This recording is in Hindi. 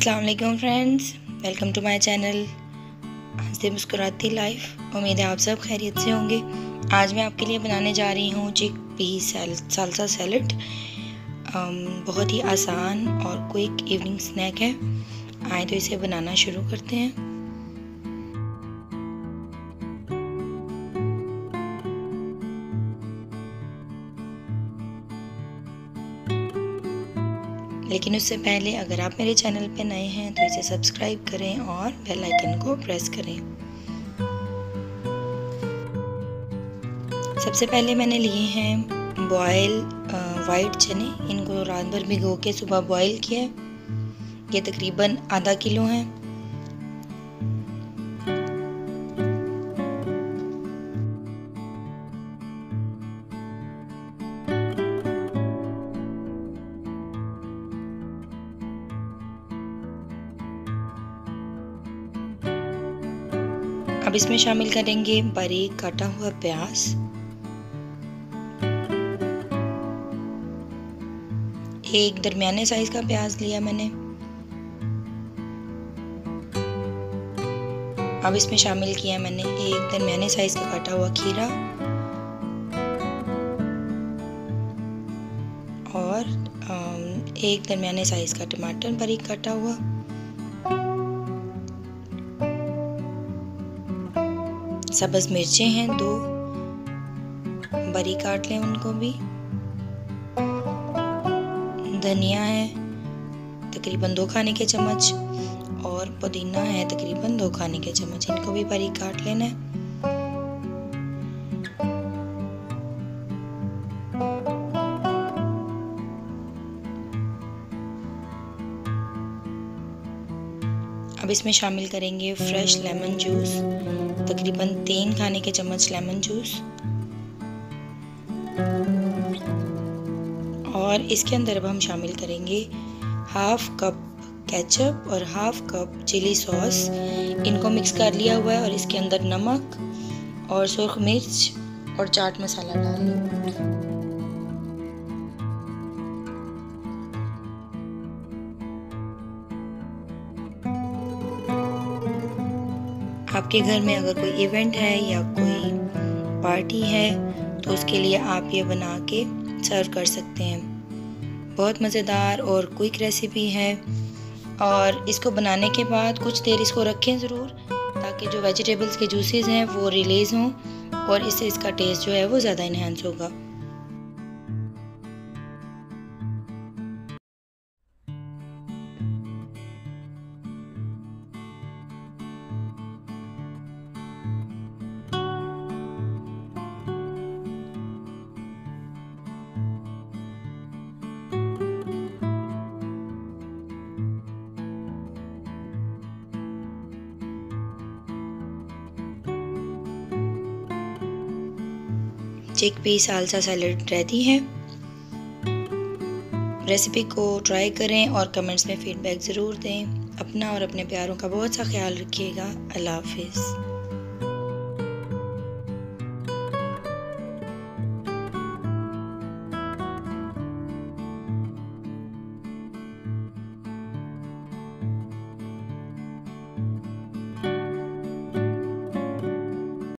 अस्सलाम वालेकुम friends, welcome to my channel हंसते मुस्कुराती लाइफ। उम्मीद है आप सब खैरियत से होंगे। आज मैं आपके लिए बनाने जा रही हूँ चिक पी सालसा सैलड। बहुत ही आसान और क्विक इवनिंग स्नैक है। आए तो इसे बनाना शुरू करते हैं। लेकिन उससे पहले अगर आप मेरे चैनल पे नए हैं तो इसे सब्सक्राइब करें और बेल आइकन को प्रेस करें। सबसे पहले मैंने लिए हैं बॉयल वाइट चने। इनको रात भर भिगो के सुबह बॉयल किया है। ये तकरीबन आधा किलो हैं। अब इसमें शामिल करेंगे बारीक काटा हुआ प्याज, एक दरमियाने साइज का प्याज लिया मैंने। अब इसमें शामिल किया मैंने एक दरमियाने साइज का काटा हुआ खीरा और एक दरमियाने साइज का टमाटर बारीक काटा हुआ। सब्ज़ मिर्चें हैं 2, बारीक काट लें उनको भी। धनिया है तकरीबन 2 खाने के चम्मच और पुदीना है तकरीबन 2 खाने के चम्मच। इनको भी बारीक काट लेना है। अब इसमें शामिल करेंगे फ्रेश लेमन जूस, तकरीबन 3 खाने के चम्मच लेमन जूस। और इसके अंदर अब हम शामिल करेंगे हाफ कप केचप और हाफ कप चिली सॉस। इनको मिक्स कर लिया हुआ है और इसके अंदर नमक और सुर्ख मिर्च और चाट मसाला डाल लो। आपके घर में अगर कोई इवेंट है या कोई पार्टी है तो उसके लिए आप ये बना के सर्व कर सकते हैं। बहुत मज़ेदार और क्विक रेसिपी है। और इसको बनाने के बाद कुछ देर इसको रखें ज़रूर, ताकि जो वेजिटेबल्स के जूसेस हैं वो रिलीज़ हों और इससे इसका टेस्ट जो है वो ज़्यादा इन्हांस होगा। चिक पी सालसा सैलड रेडी है। रेसिपी को ट्राई करें और कमेंट्स में फीडबैक ज़रूर दें। अपना और अपने प्यारों का बहुत सा ख्याल रखिएगा। अल्लाह हाफिज़।